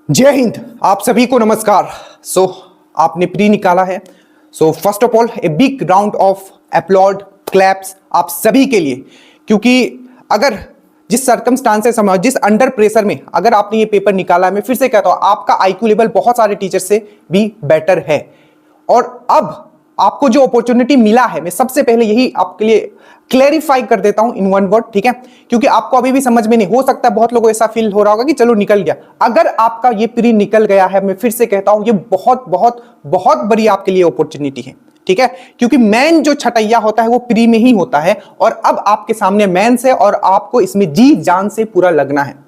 जय हिंद। आप सभी को नमस्कार। आपने प्री निकाला है। First of all a big round of applause claps आप सभी के लिए, क्योंकि अगर जिस सर्कमस्टांसेस में, जिस अंडर प्रेशर में अगर आपने ये पेपर निकाला है, मैं फिर से कहता हूं आपका आईक्यू लेवल बहुत सारे टीचर से भी बेटर है। और अब आपको जो अपॉर्चुनिटी मिला है, मैं सबसे पहले यही आपके लिए क्लैरिफाई कर देता हूं इन वन वर्ड, ठीक है? क्योंकि आपको अभी भी समझ में नहीं हो सकता है, बहुत लोगों को ऐसा फील हो रहा होगा कि चलो निकल गया। अगर आपका ये प्री निकल गया है, मैं फिर से कहता हूं ये बहुत बहुत बहुत बड़ी आपके लिए अपॉर्चुनिटी है, ठीक है? क्योंकि मेन जो छटैया होता है वो प्री में ही होता है, और अब आपके सामने मेंस है और आपको इसमें जी जान से पूरा लगना है।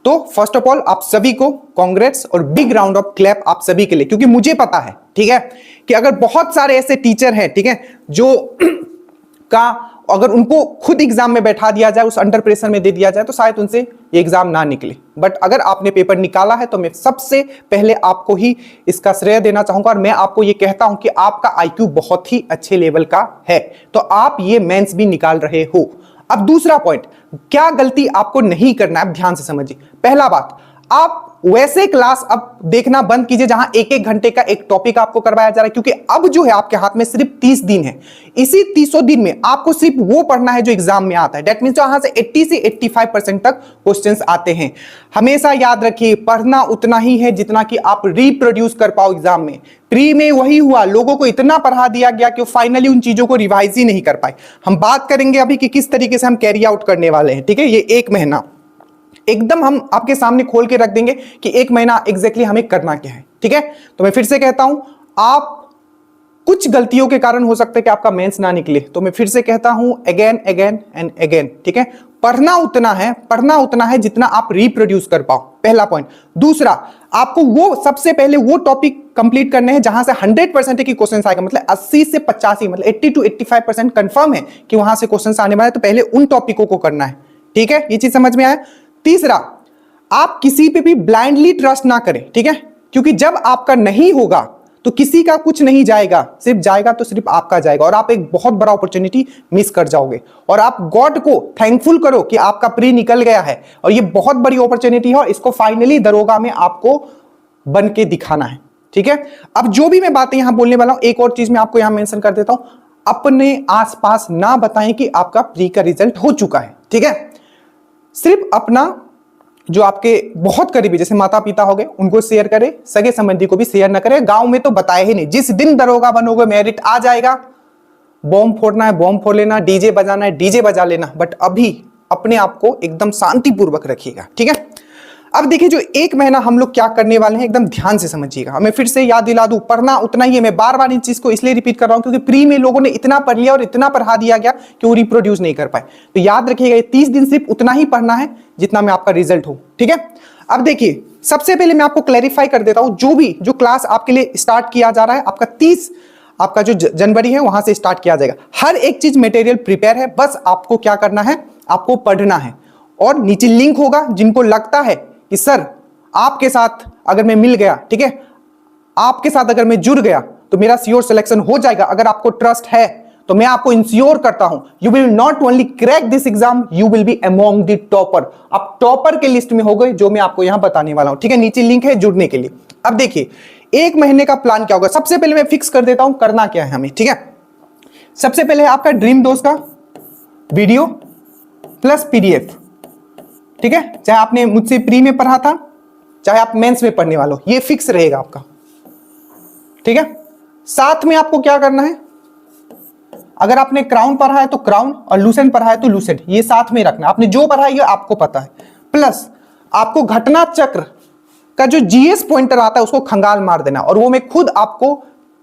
तो फर्स्ट ऑफ ऑल आप सभी को कांग्रेट्स और बिग राउंड ऑफ क्लैप आप सभी के लिए, क्योंकि मुझे पता है, ठीक है, कि अगर बहुत सारे ऐसे टीचर हैं, ठीक है, जो अगर उनको खुद एग्जाम में बैठा दिया जाए, उस अंडर प्रेशर में दे दिया जाए, तो शायद उनसे ये एग्जाम ना निकले। बट अगर आपने पेपर निकाला है तो मैं सबसे पहले आपको ही इसका श्रेय देना चाहूंगा, और मैं आपको ये कहता हूं कि आपका आईक्यू बहुत ही अच्छे लेवल का है, तो आप ये मेंस भी निकाल रहे हो। अब दूसरा पॉइंट, क्या गलती आपको नहीं करना है, ध्यान से समझिए। पहला बात, आप वैसे क्लास अब देखना बंद कीजिए जहां एक एक घंटे का एक टॉपिक आपको करवाया जा रहा है, क्योंकि अब जो है आपके हाथ में सिर्फ 30 दिन है। इसी 30 दिन में आपको सिर्फ वो पढ़ना है जो एग्जाम में आता है। दैट मींस जहां से 80 से 85% तक क्वेश्चंस आते हैं। हमेशा याद रखिए, पढ़ना उतना ही है जितना कि आप रिप्रोड्यूस कर पाओ एग्जाम में। प्री में वही हुआ, लोगों को इतना पढ़ा दिया गया कि फाइनली उन चीजों को रिवाइज ही नहीं कर पाए। हम बात करेंगे अभी कि किस तरीके से हम कैरी आउट करने वाले हैं, ठीक है? ये एक महीना एकदम हम आपके सामने खोल के रख देंगे कि एक महीना एग्जैक्टली हमें करना क्या है, ठीक है? तो मैं फिर से कहता हूं, आप कुछ गलतियों के कारण हो सकता है कि आपका मेंस ना निकले, तो मैं फिर से कहता हूं अगेन अगेन एंड अगेन, ठीक है? पढ़ना उतना है जितना आप रिप्रोड्यूस कर पाओ, पहला पॉइंट। दूसरा, आपको वो सबसे पहले वो टॉपिक कंप्लीट करने हैं जहां से 100% की क्वेश्चन आएगा, मतलब 80 से 85, मतलब 80 to 85% कंफर्म है कि वहां से क्वेश्चन आने वाले, तो पहले उन टॉपिकों को करना है, ठीक है? ये चीज समझ में आया? तीसरा, आप किसी पे भी ब्लाइंडली ट्रस्ट ना करें, ठीक है? क्योंकि जब आपका नहीं होगा तो किसी का कुछ नहीं जाएगा, सिर्फ जाएगा तो सिर्फ आपका जाएगा, और आप एक बहुत बड़ा अपॉर्चुनिटी मिस कर जाओगे। और आप गॉड को थैंकफुल करो कि आपका प्री निकल गया है, और ये बहुत बड़ी अपॉर्चुनिटी है, और इसको फाइनली दरोगा में आपको बन के दिखाना है, ठीक है? अब जो भी मैं बातें यहां बोलने वाला हूं, एक और चीज मैं आपको यहां मेंशन कर देता हूं, अपने आसपास ना बताएं कि आपका प्री का रिजल्ट हो चुका है, ठीक है? सिर्फ अपना जो आपके बहुत करीबी जैसे माता पिता हो गए उनको शेयर करें, सगे संबंधी को भी शेयर ना करें। गांव में तो बताए ही नहीं, जिस दिन दरोगा बनोगे मेरिट आ जाएगा, बॉम्ब फोड़ना है बॉम्ब फोड़ लेना, डीजे बजाना है डीजे बजा लेना, बट अभी अपने आप को एकदम शांतिपूर्वक रखिएगा, ठीक है? अब देखिए, जो एक महीना हम लोग क्या करने वाले हैं, एकदम ध्यान से समझिएगा। मैं फिर से याद दिला दूं, पढ़ना उतना ही है। मैं बार बार इन चीज को इसलिए रिपीट कर रहा हूं क्योंकि प्री में लोगों ने इतना पढ़ लिया और इतना पढ़ा दिया गया कि वो रिप्रोड्यूस नहीं कर पाए। तो याद रखिएगा, ये 30 दिन सिर्फ उतना ही पढ़ना है जितना में आपका रिजल्ट हो, ठीक है? अब देखिए, सबसे पहले मैं आपको क्लैरिफाई कर देता हूं, जो क्लास आपके लिए स्टार्ट किया जा रहा है, आपका 30 आपका जो जनवरी है वहां से स्टार्ट किया जाएगा। हर एक चीज मटेरियल प्रिपेयर है, बस आपको क्या करना है, आपको पढ़ना है। और नीचे लिंक होगा, जिनको लगता है कि सर आपके साथ अगर मैं मिल गया, ठीक है, आपके साथ अगर मैं जुड़ गया तो मेरा श्योर सिलेक्शन हो जाएगा, अगर आपको ट्रस्ट है तो मैं आपको इंश्योर करता हूं, you will not only crack this exam, you will be among the topper. आप टॉपर के लिस्ट में हो गए, जो मैं आपको यहां बताने वाला हूं, ठीक है? नीचे लिंक है जुड़ने के लिए। अब देखिए, एक महीने का प्लान क्या होगा, सबसे पहले मैं फिक्स कर देता हूं करना क्या है हमें, ठीक है? सबसे पहले आपका ड्रीम दोस्त का वीडियो प्लस पीडीएफ, ठीक है? चाहे आपने मुझसे प्री में पढ़ा था, चाहे आप मेंस में पढ़ने वाले हो, ये फिक्स रहेगा आपका, ठीक है? साथ में आपको क्या करना है, अगर आपने क्राउन पढ़ा है तो क्राउन, और लूसेंट पढ़ा है तो लूसेंट, ये साथ में रखना। आपने जो पढ़ा है ये आपको पता है, प्लस आपको घटना चक्र का जो जीएस पॉइंटर आता है उसको खंगाल मार देना, और वो मैं खुद आपको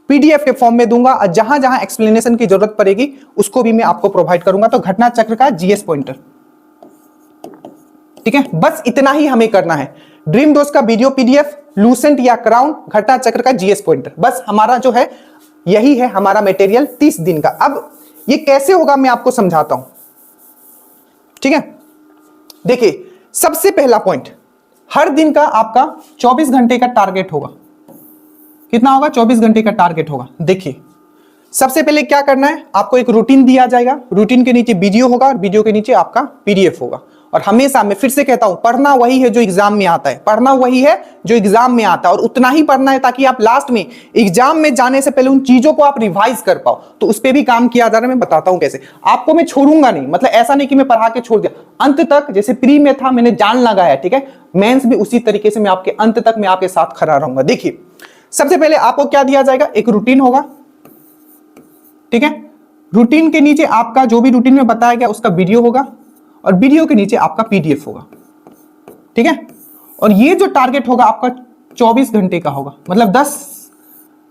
पीडीएफ के फॉर्म में दूंगा, और जहां जहां एक्सप्लेनेशन की जरूरत पड़ेगी उसको भी मैं आपको प्रोवाइड करूंगा। तो घटना चक्र का जीएस पॉइंटर, ठीक है? बस इतना ही हमें करना है। ड्रीम दोस्त का वीडियो पीडीएफ, लूसेंट या क्राउन, घटना चक्र का जीएस पॉइंटर, बस हमारा जो है यही है हमारा मटेरियल 30 दिन का। अब ये कैसे होगा मैं आपको समझाता हूं, ठीक है? देखिए, सबसे पहला पॉइंट, हर दिन का आपका 24 घंटे का टारगेट होगा। कितना होगा? 24 घंटे का टारगेट होगा। देखिए, सबसे पहले क्या करना है, आपको एक रूटीन दिया जाएगा, रूटीन के नीचे वीडियो होगा और वीडियो के नीचे आपका पीडीएफ होगा, और हमेशा मैं फिर से कहता हूं, पढ़ना वही है जो एग्जाम में आता है, पढ़ना वही है जो एग्जाम में आता है, और उतना ही पढ़ना है ताकि आप लास्ट में एग्जाम में जाने से पहले उन चीजों को आप रिवाइज कर पाओ। तो उस पर भी काम किया जा रहा है, मैं बताता हूं कैसे। आपको मैं छोड़ूंगा नहीं, मतलब ऐसा नहीं कि मैं पढ़ा के छोड़ दिया, अंत तक जैसे प्री में था मैंने जान लगाया, ठीक है, मेंस भी उसी तरीके से मैं आपके अंत तक मैं आपके साथ खड़ा रहूंगा। देखिए सबसे पहले आपको क्या दिया जाएगा, एक रूटीन होगा, ठीक है, रूटीन के नीचे आपका जो भी रूटीन में बताया गया उसका वीडियो होगा, और वीडियो के नीचे आपका पीडीएफ होगा, ठीक है। और ये जो टारगेट होगा आपका 24 घंटे का होगा, मतलब 10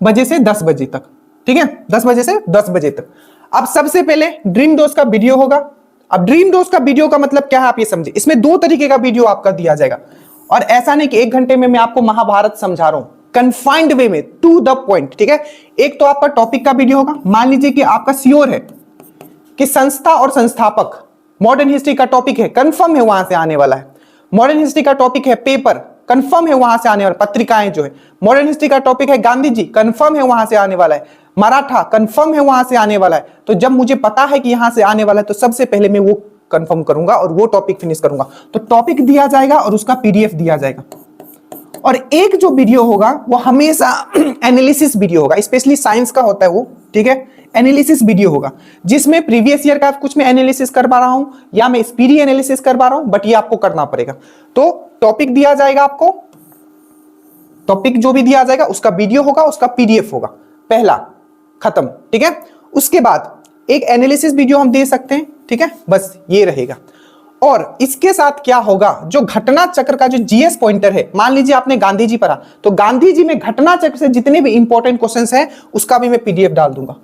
बजे से 10 बजे तक, ठीक है, 10 बजे से 10 बजे तक। अब सबसे पहले ड्रीम डोज का वीडियो होगा। अब ड्रीम डोज का वीडियो का मतलब क्या है आप ये समझे, इसमें 2 तरीके का वीडियो आपका दिया जाएगा, और ऐसा नहीं कि 1 घंटे में मैं आपको महाभारत समझा रहा हूं, कन्फाइंड वे में, टू द पॉइंट, ठीक है। एक तो आपका टॉपिक का वीडियो होगा, मान लीजिए कि आपका श्योर है कि संस्था और संस्थापक मॉडर्न हिस्ट्री का टॉपिक है, कंफर्म है वहां से आने वाला है। मॉडर्न हिस्ट्री का टॉपिक है पेपर, कंफर्म है वहां से आने वाला, पत्रिकाएं जो है। मॉडर्न हिस्ट्री का टॉपिक है गांधी जी, कंफर्म है वहां से आने वाला है। मराठा कंफर्म है वहां से आने वाला है। तो जब मुझे पता है कि यहां से आने वाला है तो सबसे पहले मैं वो कंफर्म करूंगा और वो टॉपिक फिनिश करूंगा। तो टॉपिक दिया जाएगा और उसका पीडीएफ दिया जाएगा। और एक जो वीडियो होगा वो हमेशा एनालिसिस वीडियो होगा, स्पेशली साइंस का होता है वो, ठीक है, एनालिसिस वीडियो होगा, जिसमें प्रीवियस ईयर का कुछ मैं एनालिसिस करवा रहा हूं या मैं स्पीडी एनालिसिस करवा रहा हूं, बट ये आपको करना पड़ेगा। तो टॉपिक दिया जाएगा आपको, टॉपिक जो भी दिया जाएगा उसका वीडियो होगा, उसका पीडीएफ होगा, पहला खत्म, ठीक है। उसके बाद एक एनालिसिस वीडियो हम दे सकते हैं, ठीक है, बस ये रहेगा। और इसके साथ क्या होगा, जो घटना चक्र का जो जीएस पॉइंटर है, मान लीजिए आपने गांधी जी पढ़ा, तो गांधी जी में घटना चक्र से जितने भी इंपॉर्टेंट क्वेश्चंस हैं उसका भी मैं पीडीएफ डाल दूंगा,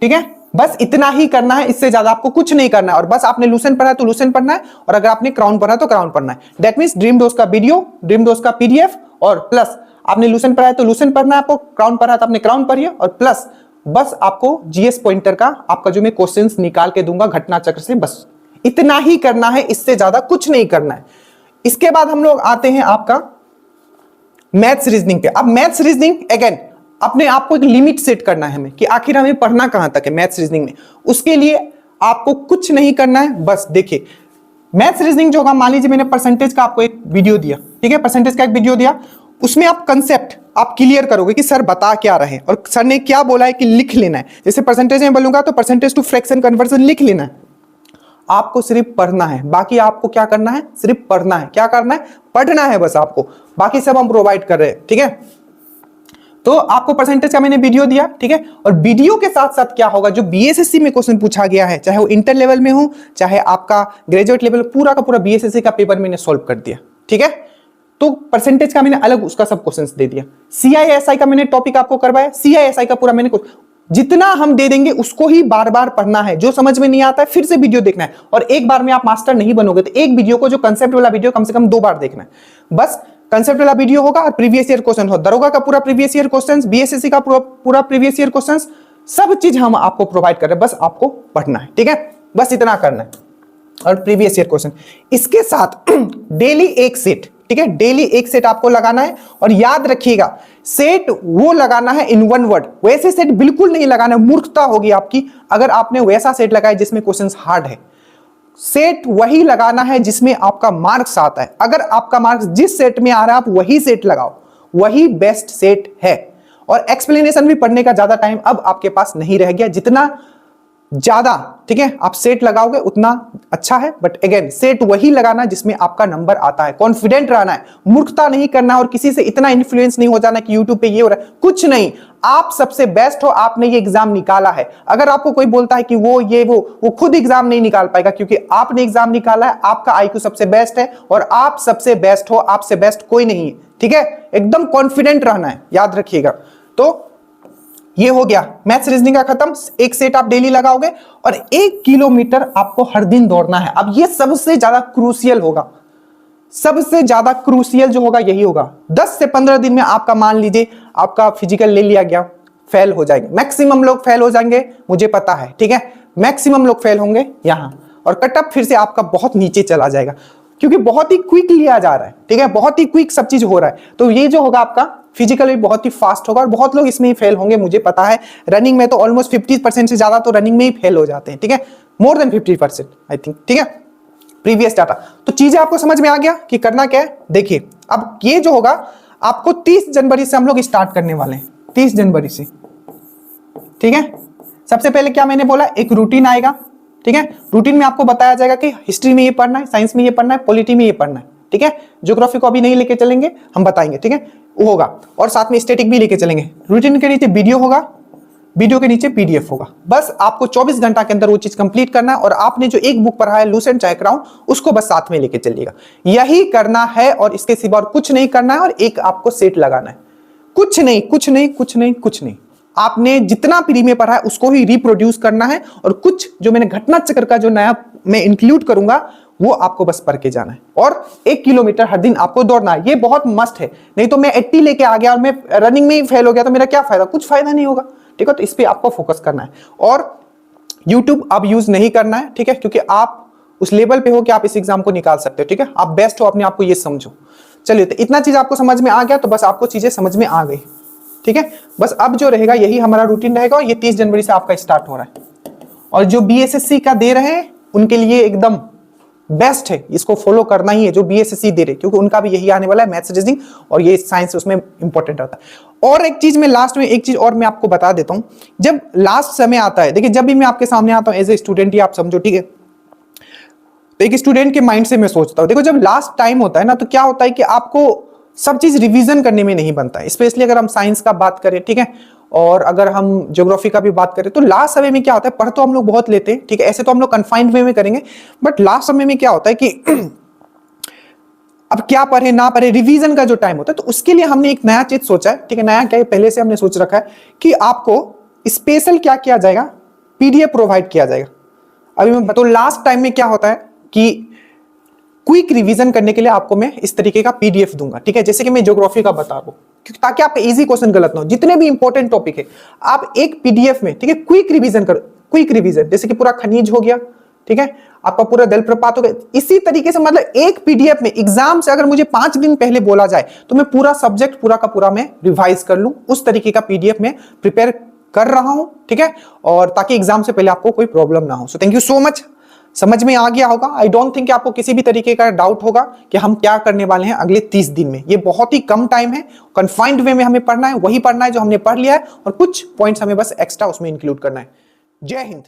ठीक है। बस इतना ही करना है, इससे ज्यादा आपको कुछ नहीं करना है। और बस आपने लूसेंट पढ़ा है तो लूसेंट पढ़ना है, और अगर आपने क्राउन पढ़ा है तो क्राउन पढ़ना है। दैट मींस ड्रीम डोज का वीडियो, ड्रीम डोज का पीडीएफ, और प्लस आपने लूसेंट पढ़ा है तो लूसेंट पढ़ना है आपको, क्राउन पढ़ा है तो आपने क्राउन पढ़िए, और प्लस बस आपको जीएस पॉइंटर का आपका जो मैं क्वेश्चंस निकाल के दूंगा घटना चक्र से, बस इतना ही करना है, इससे ज्यादा कुछ नहीं करना है। इसके बाद हम लोग आते हैं आपका मैथ्स रीजनिंग पे। अब मैथ्स रीजनिंग अगेन अपने आप को एक लिमिट सेट करना है हमें कि आखिर हमें पढ़ना कहां तक है मैथ्स रीजनिंग में। उसके लिए आपको कुछ नहीं करना है, बस देखिए मैथ्स रीजनिंग जो होगा, मान लीजिए मैंने परसेंटेज का आपको एक वीडियो दिया, ठीक है, परसेंटेज का एक वीडियो दिया, उसमें आप कंसेप्ट आप क्लियर करोगे कि सर बता क्या रहे हैं और सर ने क्या बोला है कि लिख लेना है। जैसे परसेंटेज में बोलूंगा तो परसेंटेज टू फ्रैक्शन कन्वर्जन लिख लेना है। आपको सिर्फ पढ़ना है, बाकी आपको क्या करना है, सिर्फ पढ़ना है। क्या करना है, पढ़ना है बस आपको, बाकी सब हम प्रोवाइड कर रहे हैं, ठीक है। तो आपको परसेंटेज का मैंने वीडियो दिया, ठीक है, और वीडियो के साथ साथ क्या होगा, जो बीएसएससी में क्वेश्चन पूछा गया है, चाहे वो इंटर लेवल में हो चाहे आपका ग्रेजुएट लेवल, पूरा का पूरा बीएसएससी का पेपर मैंने सॉल्व कर दिया, ठीक है। तो परसेंटेज का मैंने अलग उसका सब क्वेश्चंस दे दिया। सीआईएसआई का मैंने टॉपिक आपको करवाया, सीआईएसआई का पूरा मैंने जितना हम दे देंगे उसको ही बार बार पढ़ना है। जो समझ में नहीं आता है फिर से वीडियो देखना है, और एक बार में आप मास्टर नहीं बनोगे, तो एक वीडियो को, जो कंसेप्ट वाला वीडियो, कम से कम 2 बार देखना है। बस कंसेप्ट वाला वीडियो होगा और प्रीवियस ईयर क्वेश्चन हो, दरोगा का पूरा प्रीवियस ईयर क्वेश्चंस, बीएसएससी का पूरा प्रीवियस ईयर क्वेश्चंस, सब चीज हम आपको प्रोवाइड कर रहे हैं, बस आपको पढ़ना है, ठीक है, बस इतना करना है। और प्रीवियस ईयर क्वेश्चन, इसके साथ डेली एक सेट, ठीक है, डेली एक सेट आपको लगाना है। और याद रखिएगा सेट वो लगाना है इन वन वर्ड, वैसे सेट बिल्कुल नहीं लगाना है, मूर्खता होगी आपकी अगर आपने वैसा सेट लगाया जिसमें क्वेश्चंस हार्ड है। सेट वही लगाना है जिसमें आपका मार्क्स आता है। अगर आपका मार्क्स जिस सेट में आ रहा है आप वही सेट लगाओ, वही बेस्ट सेट है। और एक्सप्लेनेशन भी पढ़ने का ज्यादा टाइम अब आपके पास नहीं रह गया, जितना ज्यादा, ठीक है, आप सेट लगाओगे उतना अच्छा है। बट अगेन सेट वही लगाना जिसमें आपका नंबर आता है, कॉन्फिडेंट रहना है, मूर्खता नहीं करना और किसी से इतना इन्फ्लुएंस नहीं हो जाना कि यूट्यूब पे ये हो रहा है, कुछ नहीं। आप सबसे बेस्ट हो, आपने ये एग्जाम निकाला है। अगर आपको कोई बोलता है कि वो खुद एग्जाम नहीं निकाल पाएगा, क्योंकि आपने एग्जाम निकाला है, आपका आईक्यू सबसे बेस्ट है और आप सबसे बेस्ट हो, आपसे बेस्ट कोई नहीं है, ठीक है। एकदम कॉन्फिडेंट रहना है, याद रखिएगा। तो ये हो गया मैथ्स रीजनिंग का खत्म। एक सेट आप डेली लगाओगे और 1 किलोमीटर आपको हर दिन दौड़ना है। अब ये सबसे ज्यादा क्रूशियल होगा, सबसे ज्यादा क्रूशियल जो होगा यही होगा। 10 से 15 दिन में आपका, मान लीजिए आपका फिजिकल ले लिया गया, फेल हो जाएंगे, मैक्सिमम लोग फेल हो जाएंगे, मुझे पता है, ठीक है, मैक्सिमम लोग फेल होंगे यहां, और कटअप फिर से आपका बहुत नीचे चला जाएगा, क्योंकि बहुत ही क्विक लिया जा रहा है, ठीक है, बहुत ही क्विक सब चीज हो रहा है। तो ये जो होगा आपका फिजिकल भी बहुत ही फास्ट होगा और बहुत लोग इसमें ही फेल होंगे, मुझे पता है। रनिंग में तो ऑलमोस्ट 50% से ज्यादा तो रनिंग में ही फेल हो जाते हैं, ठीक है, मोर देन 50% आई थिंक, ठीक है। Previous data. तो चीजें आपको समझ में आ गया कि करना क्या है। देखिए अब ये जो होगा आपको 30 जनवरी से हम लोग स्टार्ट करने वाले हैं, 30 जनवरी से, ठीक है। सबसे पहले क्या मैंने बोला, एक रूटीन आएगा, ठीक है। रूटीन में आपको बताया जाएगा कि हिस्ट्री में ये पढ़ना है, साइंस में ये पढ़ना है, पॉलिटी में ये पढ़ना है, ठीक है। ज्योग्राफी को अभी नहीं लेके चलेंगे, हम बताएंगे, ठीक है, वो होगा। और साथ में स्टैटिक भी लेके चलेंगे। रूटीन के नीचे वीडियो होगा, वीडियो के नीचे पीडीएफ होगा। बस आपको 24 घंटा के अंदर वो चीज कंप्लीट करना है और आपने जो एक बुक पढ़ा है लूसेंट चाहे क्राउन, उसको बस साथ में लेके चलिएगा। यही करना है और इसके सिवा और कुछ नहीं करना है। और एक आपको सेट लगाना है, कुछ नहीं, कुछ नहीं, कुछ नहीं, कुछ नहीं। आपने जितना प्री में पढ़ा है उसको ही रिप्रोड्यूस करना है और कुछ जो मैंने घटना चक्र का जो नया मैं इंक्लूड करूंगा वो आपको बस पढ़ के जाना है। और 1 किलोमीटर हर दिन आपको दौड़ना है, ये बहुत मस्ट है। नहीं तो मैं 80 लेके आ गया और मैं रनिंग में ही फेल हो गया तो मेरा क्या फायदा, कुछ फायदा नहीं होगा, ठीक है। तो इस पे आपको फोकस करना है और YouTube अब यूज नहीं करना है, ठीक है, क्योंकि आप उस लेवल पे हो कि आप इस एग्जाम को निकाल सकते हो, ठीक है। आप बेस्ट हो, अपने आप को ये समझो। चलिए, तो इतना चीज आपको समझ में आ गया तो बस आपको चीजें समझ में आ गई, ठीक है। बस अब जो रहेगा यही हमारा रूटीन रहेगा और ये 30 जनवरी से आपका स्टार्ट हो रहा है। और जो BSSC का दे रहे हैं उनके लिए एकदम बेस्ट है, इसको फॉलो करना ही है जो BSSC दे रहे, क्योंकि उनका भी यही आने वाला है, मैथ्स रीजनिंग और ये साइंस उसमें इंपॉर्टेंट रहता है। और एक चीज मैं लास्ट में एक चीज और मैं आपको बता देता हूं, जब लास्ट समय आता है, देखिए जब भी मैं आपके सामने आता हूं एज ए स्टूडेंट ही आप समझो, ठीक है, तो एक स्टूडेंट के माइंड से मैं सोचता हूं, देखो जब लास्ट टाइम होता है ना तो क्या होता है कि आपको सब चीज रिवीजन करने में नहीं बनता है। स्पेशली अगर हम साइंस का बात करें, ठीक है, और अगर हम ज्योग्राफी का भी बात करें तो लास्ट समय में क्या होता है, पढ़ तो हम लोग बहुत लेते हैं, ठीक है, ऐसे तो हम लोग कन्फाइंड वे में करेंगे, बट लास्ट समय में क्या होता है कि अब क्या पढ़े ना पढ़े, रिवीजन का जो टाइम होता है, तो उसके लिए हमने एक नया चीज सोचा है, ठीक है। नया क्या है, पहले से हमने सोच रखा है कि आपको स्पेशल क्या किया जाएगा, PDF प्रोवाइड किया जाएगा। अभी मैं तो लास्ट टाइम में क्या होता है कि क्विक रिवीजन करने के लिए आपको मैं इस तरीके का PDF दूंगा, ठीक है, जैसे कि मैं ज्योग्राफी का बता रहा हूं, ताकि आपका इजी क्वेश्चन गलत ना हो। जितने भी इंपॉर्टेंट टॉपिक है आप एक PDF में, ठीक है, क्विक रिवीजन करो। क्विक रिवीजन जैसे कि पूरा खनिज हो गया, ठीक है, आपका पूरा जलप्रपात हो गया, इसी तरीके से मतलब एक PDF में एग्जाम से अगर मुझे 5 दिन पहले बोला जाए तो मैं पूरा सब्जेक्ट पूरा का पूरा मैं रिवाइज कर लूं, उस तरीके का PDF में प्रिपेयर कर रहा हूं, ठीक है, और ताकि एग्जाम से पहले आपको कोई प्रॉब्लम ना हो। So thank you so much, समझ में आ गया होगा। आई डोंट थिंक कि आपको किसी भी तरीके का डाउट होगा कि हम क्या करने वाले हैं अगले 30 दिन में। ये बहुत ही कम टाइम है, कन्फाइंड वे में हमें पढ़ना है, वही पढ़ना है जो हमने पढ़ लिया है और कुछ पॉइंट्स हमें बस एक्स्ट्रा उसमें इंक्लूड करना है। जय हिंद।